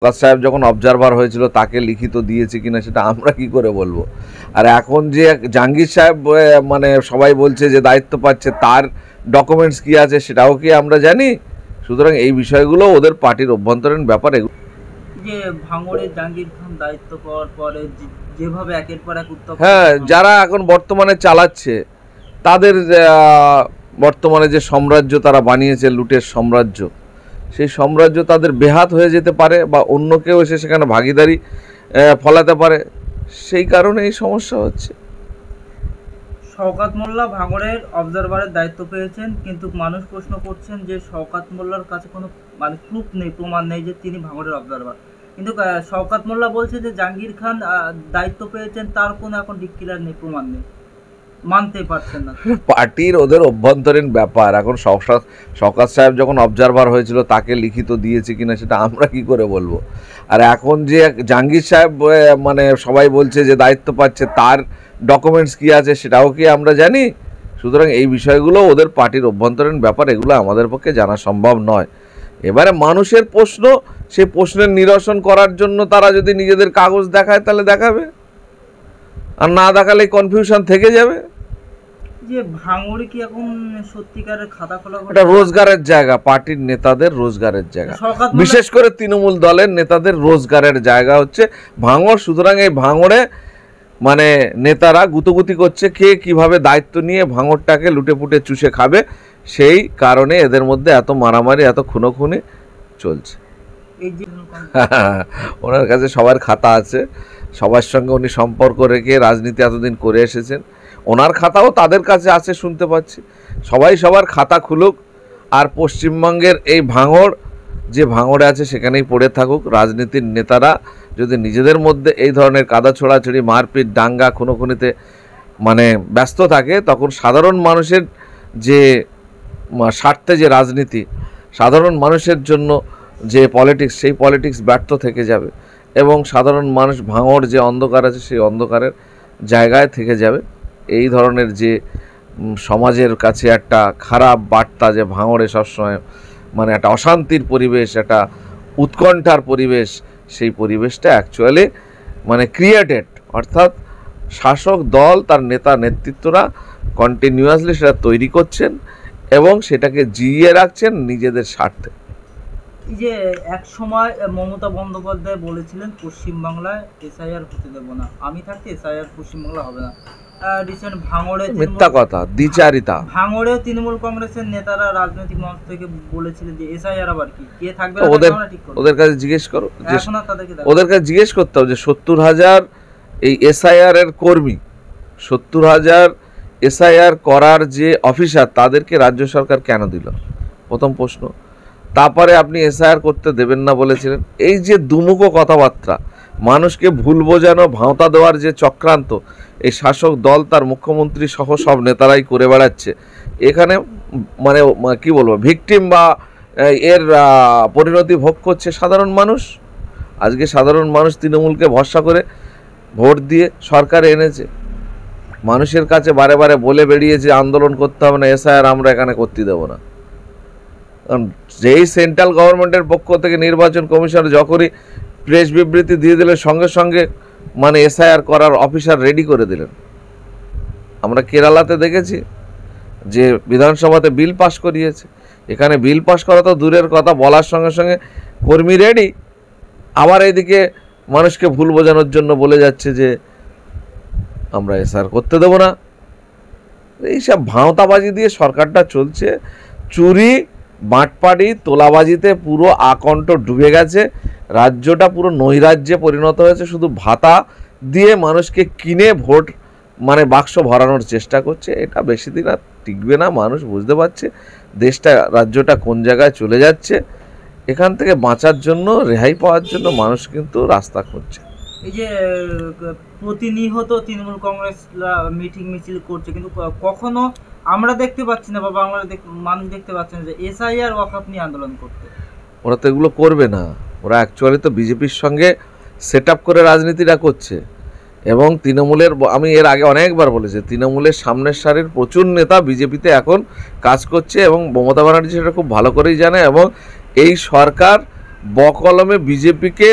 শওকত সাহেব যখন অবজারভার হয়েছিল তাকে লিখিত দিয়েছে কিনা সেটা আমরা কি করে বলবো। আর এখন যে জাহাঙ্গীর সাহেব মানে সবাই বলছে যে দায়িত্ব পাচ্ছে, তার ডকুমেন্টস কি আছে সেটাও কি আমরা জানি। সুতরাং এই বিষয়গুলো ওদের পার্টির অভ্যন্তরীণ ব্যাপার। এগুলো যে ভাঙড়ে জাহাঙ্গীর খান দায়িত্ব পাওয়ার পরে যেভাবে একের পর এক উত্তপ্ত, হ্যাঁ, যারা এখন বর্তমানে চালাচ্ছে তাদের বর্তমানে যে সাম্রাজ্য তারা বানিয়েছে, লুটের সাম্রাজ্য, সেই সাম্রাজ্য তাদের বেহাত হয়ে যেতে পারে বা অন্য কেউ এসে সেখানে ভাগিদারি ফলাতে পারে, সেই কারণে এই সমস্যা হচ্ছে। শওকত মোল্লা ভাঙড়ের অবজারভারের দায়িত্ব পেয়েছেন, কিন্তু মানুষ প্রশ্ন করছেন যে শওকত মোল্লার কাছে কোনো প্রুফ নেই, প্রমাণ নেই যে তিনি ভাঙড়ের অবজারভার। কিন্তু শওকত মোল্লা বলছে যে জাহাঙ্গীর খান দায়িত্ব পেয়েছেন, তার কোনো এখন ডিক্লেয়ার নেই, প্রমাণ নেই, মানতেই পারছেন না। পার্টির ওদের অভ্যন্তরীণ ব্যাপার। এখন শওকত সাহেব যখন অবজারভার হয়েছিল তাকে লিখিত দিয়েছে কিনা সেটা আমরা কি করে বলবো। আর এখন যে জাহাঙ্গীর সাহেব মানে সবাই বলছে যে দায়িত্ব পাচ্ছে, তার ডকুমেন্টস কি আছে সেটাও কি আমরা জানি। সুতরাং এই বিষয়গুলো ওদের পার্টির অভ্যন্তরীণ ব্যাপার, এগুলো আমাদের পক্ষে জানা সম্ভব নয়। এবারে মানুষের প্রশ্ন, সেই প্রশ্নের নিরসন করার জন্য তারা যদি নিজেদের কাগজ দেখায় তাহলে দেখাবে, আর না দেখালে কনফিউশন থেকে যাবে। যে ভাঙড়ে কি এখন সত্যিকারের খাতা খোলা, এটা রোজগারের জায়গা, পার্টির নেতাদের রোজগারের জায়গা, বিশেষ করে তৃণমূল দলের নেতাদের রোজগারের জায়গা হচ্ছে ভাঙড়। সুতরাং এই ভাঙড়ে মানে নেতারা গুতগুতি করছে কে কিভাবে দায়িত্ব নিয়ে ভাঙড়টাকে লুটে পুটে চুষে খাবে, সেই কারণে এদের মধ্যে এত মারামারি, এত খুনোখুনি চলছে। ওনার কাছে সবার খাতা আছে, সবার সঙ্গে উনি সম্পর্ক রেখে রাজনীতি এতদিন করে এসেছেন, ওনার খাতাও তাদের কাছে আছে শুনতে পাচ্ছি। সবাই সবার খাতা খুলুক, আর পশ্চিমবঙ্গের এই ভাঙড় যে ভাঙড়ে আছে সেখানেই পড়ে থাকুক। রাজনীতির নেতারা যদি নিজেদের মধ্যে এই ধরনের কাদা ছোড়াছড়ি, মারপিট, দাঙ্গা, খুনোখুনিতে মানে ব্যস্ত থাকে, তখন সাধারণ মানুষের যে স্বার্থে যে রাজনীতি, সাধারণ মানুষের জন্য যে পলিটিক্স, সেই পলিটিক্স ব্যর্থ থেকে যাবে এবং সাধারণ মানুষ ভাঙড় যে অন্ধকার আছে সেই অন্ধকারের জায়গায় থেকে যাবে। এই ধরনের যে সমাজের কাছে একটা খারাপ বার্তা যে ভাঙড়ে সবসময় মানে একটা অশান্তির পরিবেশ, একটা উৎকণ্ঠার পরিবেশ, সেই পরিবেশটা অ্যাকচুয়ালি মানে ক্রিয়েটেড, অর্থাৎ শাসক দল তার নেতা নেতৃত্বরা কন্টিনিউয়াসলি সেটা তৈরি করছেন এবং সেটাকে জিইয়ে রাখছেন নিজেদের স্বার্থে। যে এক সময় মমতা বন্দ্যোপাধ্যায় বলেছিলেন পশ্চিমবাংলায় এসআইআর হতে দেব না, আমি থাকতে এসআইআর পশ্চিমবাংলা হবে না। রিসেন্ট ভাঙড়ে মিথ্যা কথা, দ্বিচারিতা। ভাঙড়ে তৃণমূল কংগ্রেসের নেতারা রাজনৈতিক মঞ্চ থেকে বলেছিলেন যে এসআইআর আবার কি, কে থাকবে ওদের কাছে জিজ্ঞেস করো, ওদের কাছে জিজ্ঞেস করতে হবে যে 70,000 এই এসআইআর এর কর্মী, 70,000 এসআইআর করার যে অফিসার, তাদেরকে রাজ্য সরকার কেন দিল, প্রথম প্রশ্ন। তারপরে আপনি এসআইআর করতে দেবেন না বলেছিলেন। এই যে দুমুখো কথাবার্তা, মানুষকে ভুল বোঝানো, ভাঁওতা দেওয়ার যে চক্রান্ত এই শাসক দল তার মুখ্যমন্ত্রী সহ সব নেতারাই করে বেড়াচ্ছে, এখানে মানে কি বলবো, ভিকটিম বা এর পরিণতি ভোগ করছে সাধারণ মানুষ। আজকে সাধারণ মানুষ তৃণমূলকে ভরসা করে ভোট দিয়ে সরকার এনেছে, মানুষের কাছে বারে বারে বলে বেরিয়েছে আন্দোলন করতে হবে না, এসআইআর আমরা এখানে করতে দেবো না। কারণ যেই সেন্ট্রাল গভর্নমেন্টের পক্ষ থেকে নির্বাচন কমিশনার যখনই প্রেস বিবৃতি দিয়ে দিলেন, সঙ্গে সঙ্গে মানে এসআইআর করার অফিসার রেডি করে দিলেন। আমরা কেরালাতে দেখেছি যে বিধানসভাতে বিল পাস করিয়েছে, এখানে বিল পাস করা তো দূরের কথা, বলার সঙ্গে সঙ্গে কর্মী রেডি। আবার এইদিকে মানুষকে ভুল বোঝানোর জন্য বলে যাচ্ছে যে আমরা এসআইআর করতে দেবো না। এইসব ভাঁওতাবাজি দিয়ে সরকারটা চলছে। চুরি, বাটপাড়ি, তোলাবাজিতে পুরো আকণ্ঠ ডুবে গেছে। রাজ্যটা পুরো নৈরাজ্যে পরিণত হয়েছে। শুধু ভাতা দিয়ে মানুষকে কিনে ভোট মানে বাক্স ভরানোর চেষ্টা করছে। এটা বেশি দিন আর টিকবে না, মানুষ বুঝতে পারছে দেশটা, রাজ্যটা কোন জায়গায় চলে যাচ্ছে। এখান থেকে বাঁচার জন্য, রেহাই পাওয়ার জন্য মানুষ কিন্তু রাস্তা খুঁজছে। এই যে প্রতিনিয়ত তৃণমূল কংগ্রেস মিটিং মিছিল করছে, কিন্তু কখনো আমরা দেখতে পাচ্ছি না বা বাংলার মানুষ দেখতে পাচ্ছেন যে এসআইআর ওয়াকআপ নিয়ে আন্দোলন করতে। ওরা তো এগুলো করবে না, ওরা অ্যাকচুয়ালি তো বিজেপির সঙ্গে সেট আপ করে রাজনীতিটা করছে। এবং তৃণমূলের, আমি এর আগে অনেকবার বলেছি, তৃণমূলের সামনের সারির প্রচুর নেতা বিজেপিতে এখন কাজ করছে এবং মমতা ব্যানার্জি সেটা খুব ভালো করেই জানে। এবং এই সরকার বকলমে বিজেপিকে